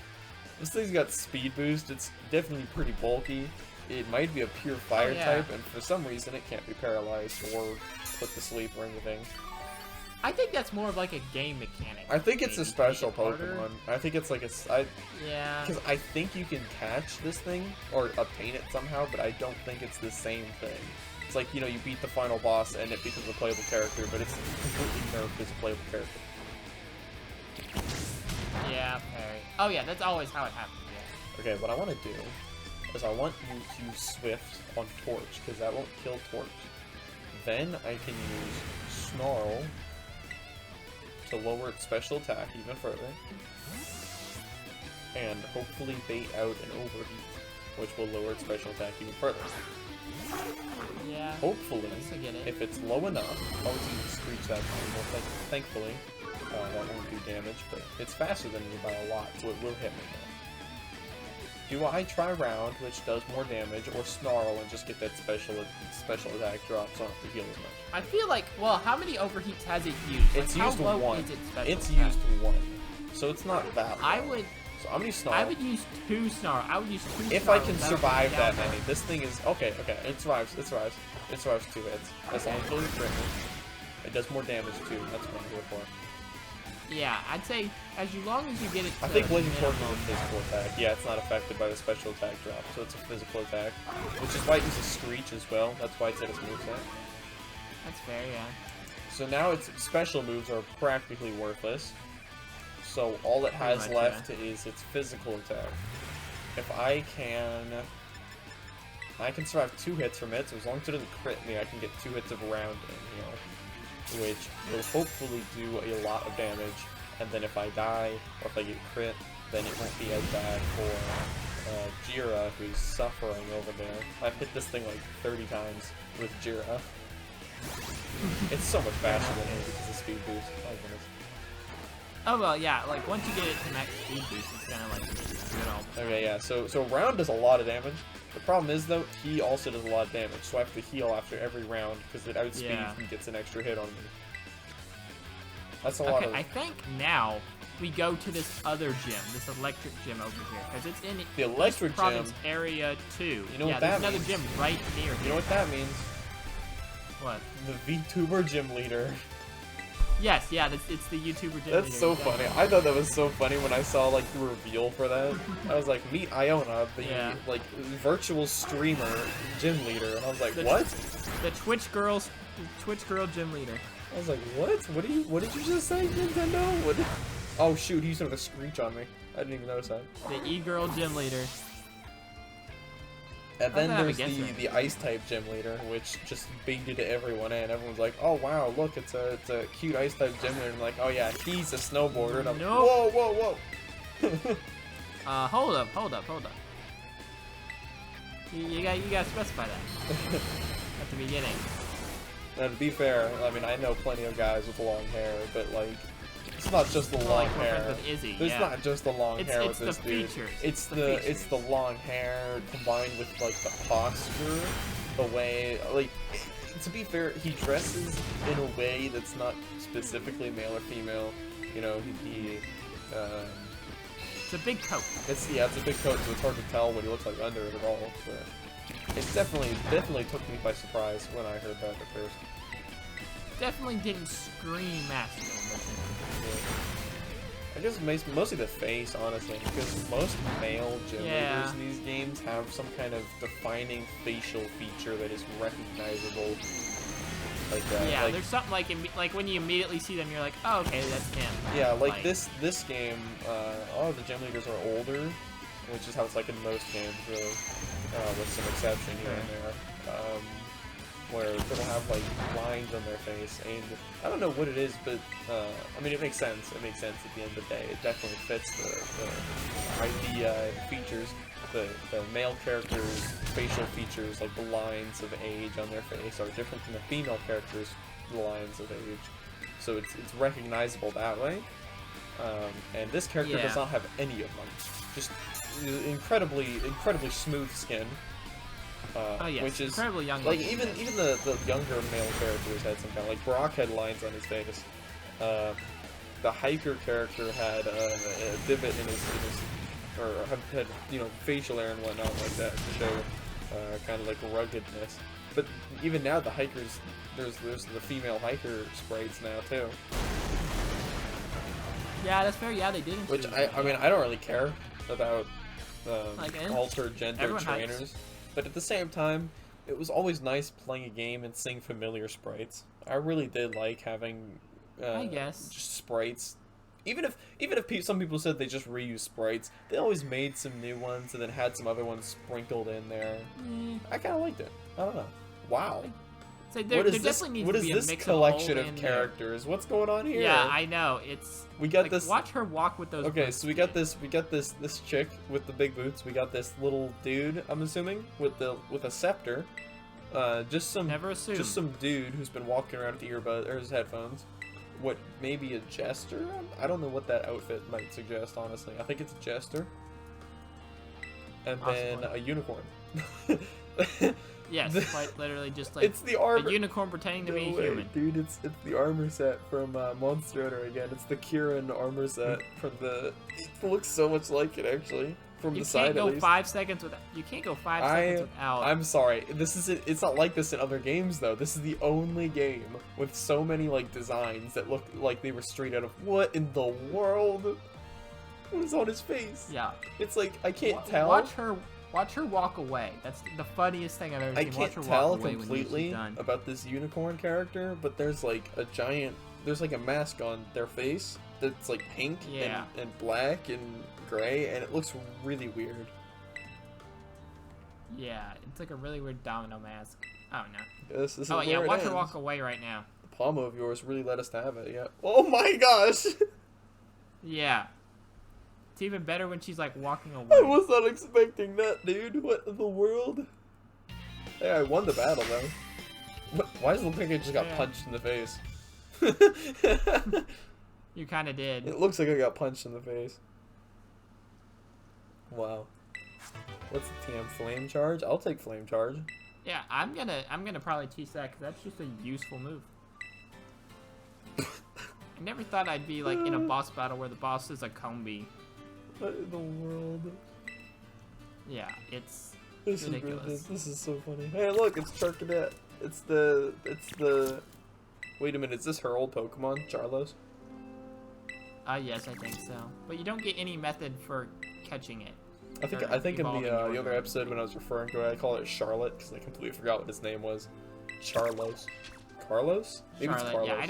This thing's got speed boost. It's definitely pretty bulky. It might be a pure fire type, and for some reason it can't be paralyzed or put to sleep or anything. I think that's more of like a game mechanic. I think it's a special Pokemon. I think it's like yeah. Because I think you can catch this thing or obtain it somehow, but I don't think it's the same thing. It's like, you know, you beat the final boss and it becomes a playable character, but it's completely nerfed as a playable character. Yeah, Perry. Oh yeah, that's always how it happens, yeah. Okay, what I want to do is I want you to use Swift on Torch, because that won't kill Torch. Then I can use Snarl to lower its special attack even further. And hopefully bait out an Overheat, which will lower its special attack even further. Yeah. Hopefully, if it's low enough, I'll use Screech that time. Well, thankfully, that won't do damage, but it's faster than me by a lot, so it will hit me now. Do I try Round, which does more damage, or Snarl and just get that special attack drop so I don't have to heal as much? I feel like, well, how many Overheats has it used? It's like, used how low one. Is its special it's attack? used one, so it's not that low. So I'm gonna use Snarl. I would use 2 Snarl. I would use 2 if Snarl. I can survive that many. This thing is okay. It survives. It survives 2 hits. As long as it doesn't crit me. It does more damage too. That's what I'm here for. Yeah, I'd say as long as you get it. I think Blazing Torch is a physical attack. Yeah, it's not affected by the special attack drop, so it's a physical attack, which is why it uses Screech as well. That's why it's at its moveset. That's fair, yeah. So now its special moves are practically worthless. So all it has left is its physical attack. If I can survive 2 hits from it, so as long as it doesn't crit me, I can get 2 hits of Round in here, which will hopefully do a lot of damage. And then if I die, or if I get crit, then it won't be as bad for Jira, who's suffering over there. I've hit this thing like 30 times with Jira. It's so much faster than me because of speed boost. Oh goodness. Oh well, yeah. Like once you get it to max speed boost, it's kind of like good all. Okay, yeah. So Round does a lot of damage. The problem is though, he also does a lot of damage, so I have to heal after every round because it outspeeds and gets an extra hit on me. That's a lot of. I think now we go to this other gym, this electric gym over here, because it's in the electric province gym area 2. You know what there's that another means? gym right near here. You know what that means? What? The VTuber gym leader. Yes, yeah, it's the YouTuber gym That's leader. so funny. I thought that was so funny when I saw like the reveal for that. I was like, meet Iona, the like virtual streamer gym leader, and I was like, what? The Twitch girl gym leader. I was like, what? What did you just say, Nintendo? What? Oh shoot, he's doing a Screech on me. I didn't even notice that. The e-girl gym leader. And then there's the Ice-type gym leader, which just baited everyone in. Everyone's like, oh wow, look, it's a cute Ice-type gym leader. And I'm like, oh yeah, he's a snowboarder. And I'm whoa, whoa, whoa. Hold up. You gotta specify that at the beginning. Now, to be fair, I mean, I know plenty of guys with long hair, but like, it's not just the long hair. There's not just the long hair with this dude. It's the long hair combined with like the posture, the way like. To be fair, he dresses in a way that's not specifically male or female. You know, it's a big coat. It's a big coat, so it's hard to tell what he looks like under it at all. But it definitely took me by surprise when I heard that at first. Definitely didn't scream masculine. I guess mostly the face, honestly, because most male gym leaders in these games have some kind of defining facial feature that is recognizable. Like that. Yeah, there's something like when you immediately see them, you're like, oh, okay, that's him. Yeah, like this game, all of the gym leaders are older, which is how it's like in most games, really. with some exception here and there, where they'll have like lines on their face, and I don't know what it is, but I mean, it makes sense. It makes sense at the end of the day. It definitely fits the idea and features. The male characters' facial features, like the lines of age on their face, are different than the female characters' lines of age. So it's recognizable that way. And this character does not have any of them. Just incredibly smooth skin. Yes, which is incredibly young. Like even the younger male characters had some kind of, like Brock had lines on his face. The hiker character had a divot in his or had facial hair and whatnot like that to show kind of like ruggedness. But even now the hikers, there's the female hiker sprites now too. Yeah, that's fair. Yeah, they did. Which I mean I don't really care about like, altered gender trainers. Hikes. But at the same time, it was always nice playing a game and seeing familiar sprites. I really did like having I guess just sprites. Even if some people said they just reused sprites, they always made some new ones and then had some other ones sprinkled in there. I kind of liked it. I don't know. Wow. So there definitely needs to be a mix collection of of characters? What's going on here? Yeah, I know. We got this. Watch her walk with those. Okay, boots, so we got this chick with the big boots. We got this little dude, I'm assuming, with a scepter. Just some dude who's been walking around with earbuds or his headphones. What, maybe a jester? I don't know what that outfit might suggest, honestly. I think it's a jester. And then a unicorn. Yes, quite literally just like it's the armor. A unicorn pretending to be a human. Dude, it's the armor set from Monster Hunter again. It's the Kieran armor set from the... It looks so much like it, actually. From the side, at least. You can't go 5 seconds without... You can't go 5 seconds without... I'm sorry. It's not like this in other games, though. This is the only game with so many, like, designs that look like they were straight out of... What in the world? What is on his face? Yeah. It's like, I can't tell. Watch her walk away. That's the funniest thing I've ever seen. I can't tell completely about this unicorn character, but there's like there's like a mask on their face that's like pink and black and gray, and it looks really weird. Yeah, it's like a really weird domino mask. Oh no. This is watch her walk away right now. The palm of yours really let us have it, yeah. Oh my gosh! Yeah. It's even better when she's like walking away. I was not expecting that, dude. What in the world? Hey, I won the battle though. Why does it look like I just got punched in the face? You kind of did. It looks like I got punched in the face. Wow. What's the TM? Flame charge? I'll take flame charge. Yeah, I'm gonna probably teach that because that's just a useful move. I never thought I'd be like in a boss battle where the boss is a Combi. What in the world? Yeah, it's ridiculous. This is so funny. Hey, look, it's Charcadet. It's the. Wait a minute, is this her old Pokemon, Charlos? Yes, I think so. But you don't get any method for catching it. I think in the other episode when I was referring to it, I called it Charlotte because I completely forgot what his name was. Charlos. Carlos? Maybe Charlotte, it's Carlos. Yeah,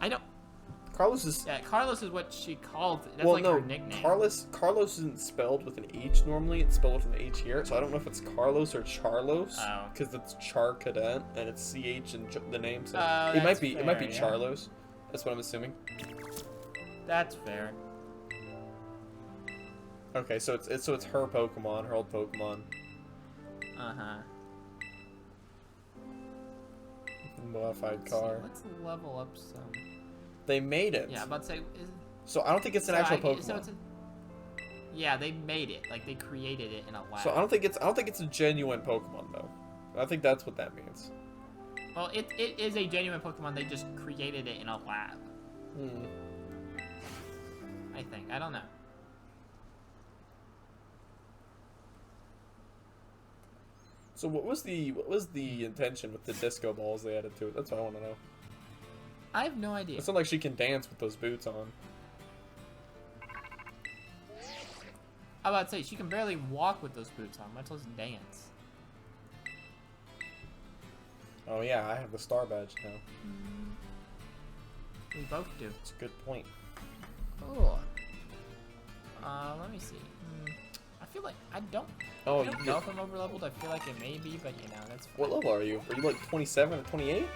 I don't. Carlos is... Yeah, Carlos is what she called it. That's well, like no, her nickname. Carlos isn't spelled with an H normally. It's spelled with an H here. So I don't know if it's Carlos or Charlos. Oh. Because it's Char Cadet and it's CH in the name. So it might be fair, Charlos. That's what I'm assuming. That's fair. Okay, so it's her Pokemon, her old Pokemon. Uh-huh. Modified car. Let's level up some. They made it. Yeah, I'm about to say. So I don't think it's an actual Pokemon. So yeah, they made it. Like they created it in a lab. So I don't think it's a genuine Pokemon though. I think that's what that means. Well, it is a genuine Pokemon. They just created it in a lab. I think. I don't know. So what was the intention with the disco balls they added to it? That's what I want to know. I have no idea. It's not like she can dance with those boots on. I was about to say, she can barely walk with those boots on, much less dance. Oh yeah, I have the star badge now. We both do. It's a good point. Oh. Let me see. I feel like I don't Oh, know if I'm over leveled. I feel like it may be, but you know, that's fine. What level are you? Are you like 27 or 28?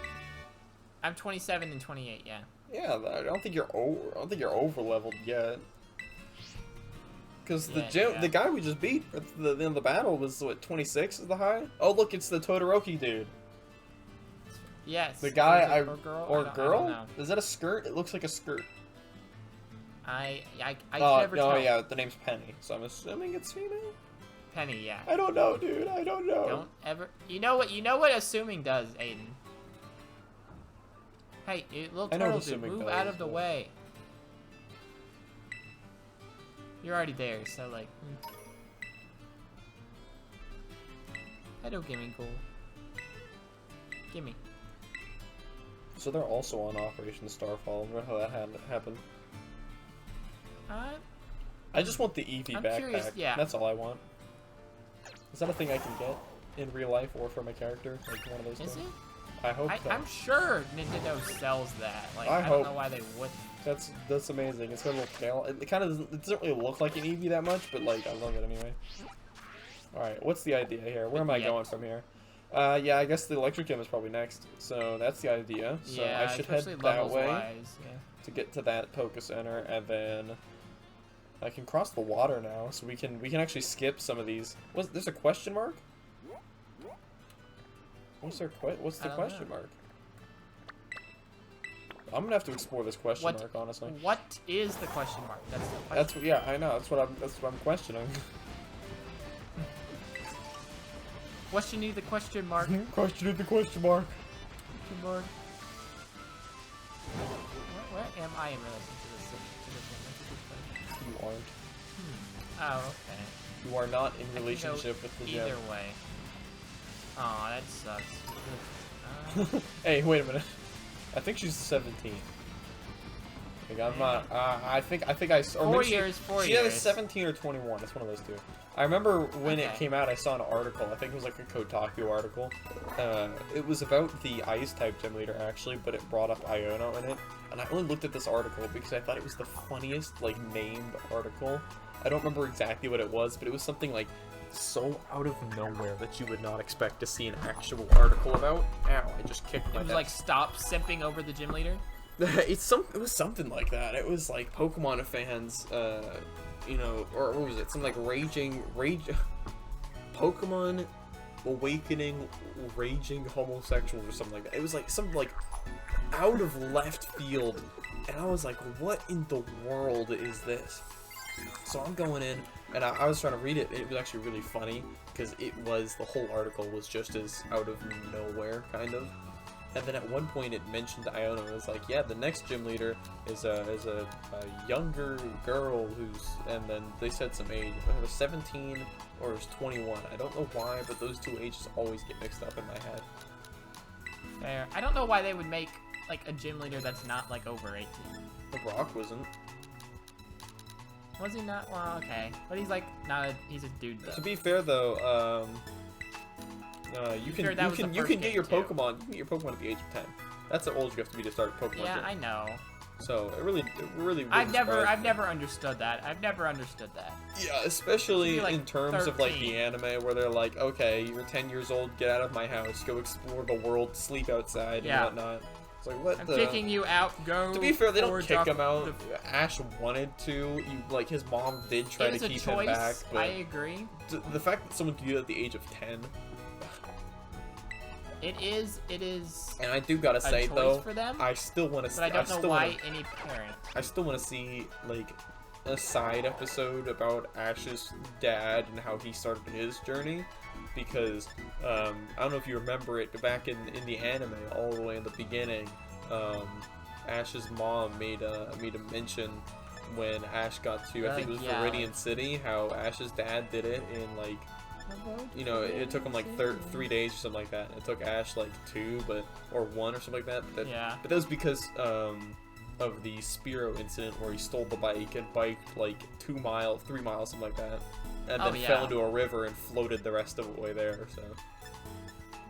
I'm 27 and 28, yeah. Yeah, I don't think you're over leveled yet. Because the guy we just beat at the end of the battle was what, 26 is the high? Oh look, it's the Todoroki dude. Yes. The guy or girl? or I don't girl? know. Is that a skirt? It looks like a skirt. I can never tell. Oh yeah, the name's Penny, so I'm assuming it's female. Penny, yeah. I don't know, dude. I don't know. Don't ever. You know what assuming does, Aiden. Hey, little turtle dude, move out of the way. You're already there, so like. Hello, Gimme Goal. Gimme. So they're also on Operation Starfall. I wonder how that happened. I just want the Eevee backpack. Curious, yeah. That's all I want. Is that a thing I can get in real life or for my character? Like one of those Is things? it? I hope so. I'm sure Nintendo sells that. Like, I don't hope. know why they wouldn't. That's amazing. It's got a little tail. It kind of doesn't really look like an Eevee that much, but like I love it anyway. All right, what's the idea here? Where am I going from here? Yeah, I guess the electric gym is probably next. So that's the idea. So yeah, I should head that way yeah. to get to that Poké Center, and then I can cross the water now, so we can actually skip some of these. There's a question mark? What's the question mark? I'm gonna have to explore this question mark, honestly. What is the question mark? That's the question. Yeah, I know. That's what I'm questioning. Questioning the question mark. Questioning the question mark. Question mark. Where am I in relation to this one? You aren't. Oh, okay. You are not in relationship with the gym. Either way. Aw, that sucks. Hey, wait a minute. I think she's 17. Like, I'm not. I think I. Or 4 years. 4 she years. either 17 or 21. It's one of those two. I remember when it came out, I saw an article. I think it was like a Kotaku article. It was about the ice type gym leader actually, but it brought up Iono in it. And I only looked at this article because I thought it was the funniest like named article. I don't remember exactly what it was, but it was something like so out of nowhere that you would not expect to see an actual article about. Ow, I just kicked my It was desk. like, stop simping over the gym leader? It was something like that. It was like Pokemon fans, you know, or what was it? Something like Pokemon awakening raging homosexuals or something like that. It was like something like out of left field, and I was like, what in the world is this? So I'm going in, and I was trying to read it. It was actually really funny because the whole article was just as out of nowhere, kind of. And then at one point it mentioned Iono. It was like, yeah, the next gym leader is a younger girl who's, and then they said some age, it was 17 or it was 21. I don't know why, but those two ages always get mixed up in my head. Fair. I don't know why they would make like a gym leader that's not like over 18. The Rock wasn't. Was he not? Well, okay. But he's like, he's a dude though. To be fair though, you can get your Pokemon. You can get your Pokemon at the age of 10. That's how old you have to be to start Pokemon. Yeah, gym. I know. So it really. I've never understood that. I've never understood that. Yeah, especially like in terms 13. of like the anime where they're like, okay, you're 10 years old, get out of my house, go explore the world, sleep outside and whatnot. It's like what? I'm kicking you out. Go. To be fair, they don't kick him out. Ash wanted to. His mom did try to keep him back. But I agree. The fact that someone can do that at the age of 10. It is. And I do gotta say though, for them, I still want to. But I don't know why any parent. I still want to see like a side episode about Ash's dad and how he started his journey, because I don't know if you remember it, but back in the anime, all the way in the beginning, Ash's mom made a mention when Ash got to, I think it was Viridian City, how Ash's dad did it in like. You know, it took him like 3 days or something like that. It took Ash like 2, or 1 or something like that. But that was because of the Spearow incident where he stole the bike and biked like 3 miles, something like that, and then fell into a river and floated the rest of the way there. So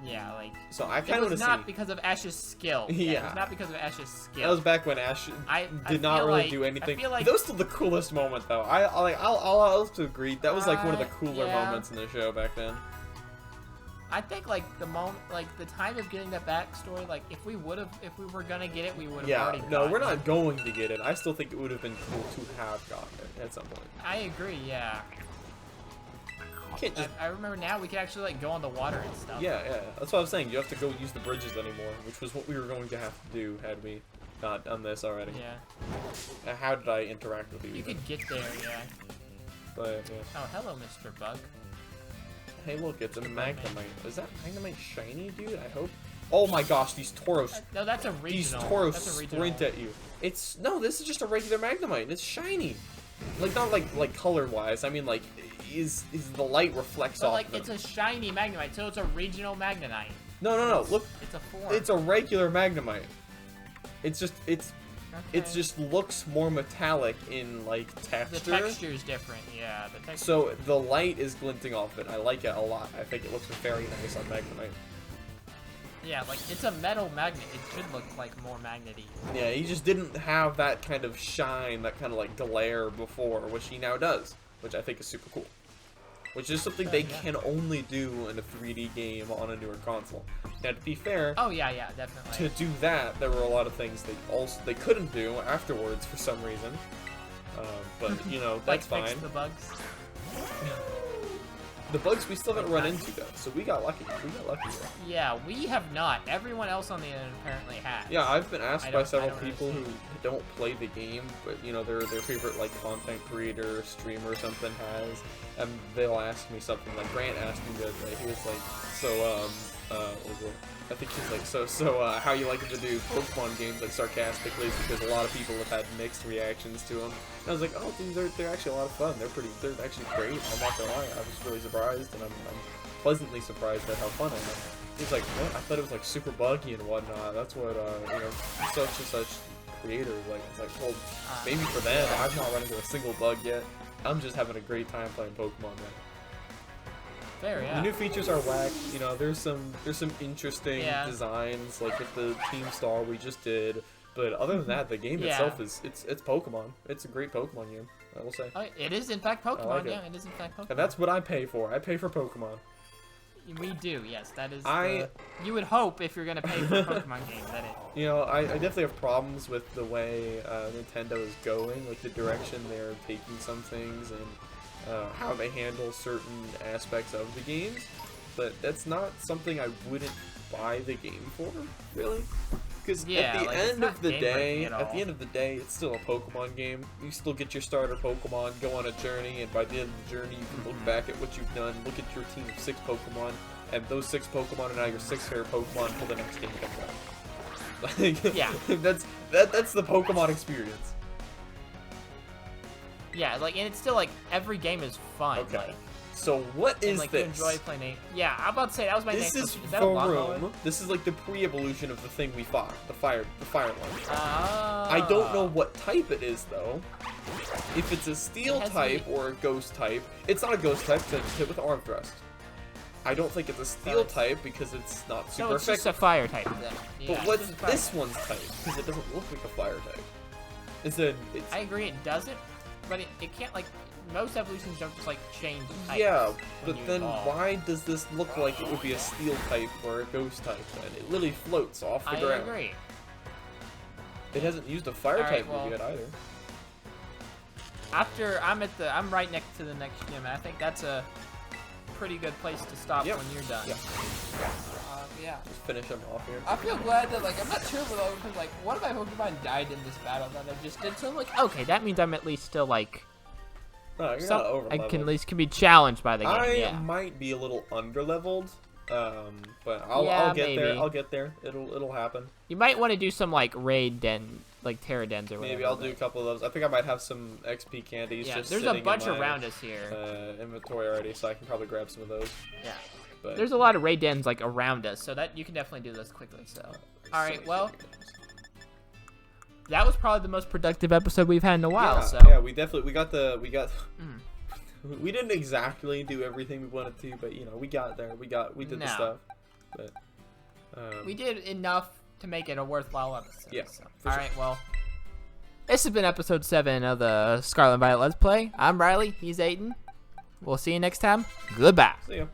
Yeah, like So I it kind of was want to not see. because of Ash's skill. Yeah. It was not because of Ash's skill. That was back when Ash I did not feel really like- do anything. I feel like That was still the coolest moment, though. I'll have to agree. That was like one of the cooler yeah. moments in the show back then. I think like the moment, like the time of getting that backstory, like if we were gonna get it, we would have Yeah, already. no, we're gotten not going to get it. I still think it would have been cool to have gotten it at some point. it. I agree. Yeah. You can't just. I remember now we could actually like go on the water and stuff. Yeah, yeah. That's what I was saying. You have to go use the bridges anymore, which was what we were going to have to do had we not done this already. Yeah. How did I interact with you? You even? could get there. Yeah. But yeah. Oh, hello, Mr. Bug. Hey, look, it's a Magnemite. Is that Magnemite shiny, dude? I hope. Oh my gosh, these Tauros. No, that's a These regional. Tauros That's a regional. sprint at you. It's no, this is just a regular Magnemite. It's shiny. Like not like color wise. I mean like is the light reflects But off like them. it's a shiny Magnemite, so it's a regional Magnemite. No. Look, It's a form. it's a regular Magnemite. It's just it Okay. just looks more metallic in like The texture. texture's different. Yeah, the texture. So the light is glinting off it. I like it a lot. I think it looks very nice on Magnemite. Yeah, like it's a metal magnet. It should look like more magnety. Yeah, he just didn't have that kind of shine, that kind of like glare before, which he now does, which I think is super cool. Which is something they yeah. can only do in a 3D game on a newer console. Now, to be fair, Oh yeah, definitely. to do that, there were a lot of things they couldn't do afterwards for some reason. But you know, Like that's fine. fix the bugs. The bugs we still haven't run into though, so we got lucky. We got lucky there. Yeah, we have not. Everyone else on the internet apparently has. Yeah, I've been asked I by don't- several I don't people who understand. don't play the game, but you know their favorite like content creator, streamer, or something has, and they'll ask me something like Grant asked me the other day. He was like, so what was it? I think he's like, so how you like to do Pokemon games like sarcastically because a lot of people have had mixed reactions to them. And I was like, oh, dude, they're actually a lot of fun. They're actually great. I'm not gonna lie. I was really surprised, and I'm pleasantly surprised at how fun I am. He's like, what? I thought it was like super buggy and whatnot. That's what you know, such and such creators like. It's like, well, maybe for them, I've not run into a single bug yet. I'm just having a great time playing Pokemon now. Fair, The yeah. new features are whack. You know, there's some interesting Yeah. designs, like with the Team Star we just did. But other than that, the game Yeah. itself is it's Pokemon. It's a great Pokemon game, I will say. Oh, it is in fact Pokemon. like it. Yeah, it is in fact Pokemon. And that's what I pay for. I pay for Pokemon. We do, yes. That is. I- You would hope if you're gonna pay for a Pokemon game that it. You know, I definitely have problems with the way Nintendo is going, like the direction they're taking some things and how they handle certain aspects of the games. But that's not something I wouldn't buy the game for, really. Because Yeah, at the like, it's end not of the day, game-breaking at at the all. end of the day, it's still a Pokemon game. You still get your starter Pokemon, go on a journey, and by the end of the journey, you can look back at what you've done, look at your team of 6 Pokemon, and those 6 Pokemon are now your 6 favorite Pokemon until the next game comes out. Like, Yeah. that's the Pokemon experience. Yeah, like, and it's still like every game is fun. Okay. Like, So what and, is like, this? you enjoy playing it. Yeah, I'm about to say that was my This next is question. Is that a lawnmower? Varoom. This is like the pre-evolution of the thing we fought, the fire one. Ah. I don't know what type it is though. If it's a steel It has type the- or a ghost type, it's not a ghost type because it's hit with arm thrust. I don't think it's a steel it's- type because it's not So super it's just a effective. fire type then. Yeah, But it's what's just a fire this type. one's type? Because it doesn't look like a fire type. It's a. It's, I agree, it doesn't, but it can't, like, most evolutions don't just, like, change types yeah, when but you then evolve. why does this look like it would be a steel type or a ghost type? Then it literally floats off the I ground. agree. It hasn't used a fire Alright, type well- move yet either. After, I'm right next to the next gym, and I think that's a pretty good place to stop Yep. when you're done. Yep. Yeah. Just finish him off here. I feel glad that, like, I'm not terrible though, because, like, one of my Pokemon died in this battle that I just did, so I'm like, Okay, that means I'm at least still, like, No, you're some, not over I can at least be challenged by the game, I yeah. might be a little under leveled, but I'll Yeah, get there. maybe. I'll get there. It'll happen. You might want to do some, like, raid den, like, Terra dens or whatever. Maybe I'll do a but- couple of those. I think I might have some XP candies Yeah, just there's a sitting bunch in my, around us here. inventory already, so I can probably grab some of those. Yeah. But There's a lot of raid dens, like, around us, so that you can definitely do this quickly, so. Alright, many well, shitty games. that was probably the most productive episode we've had in a while, yeah, so. yeah, we got. Mm. We didn't exactly do everything we wanted to, but you know, we got there. We did the No. stuff. But we did enough to make it a worthwhile episode. Yeah, So. for All sure. right, well, this has been episode 7 of the Scarlet and Violet Let's Play. I'm Riley. He's Aiden. We'll see you next time. Goodbye. See ya.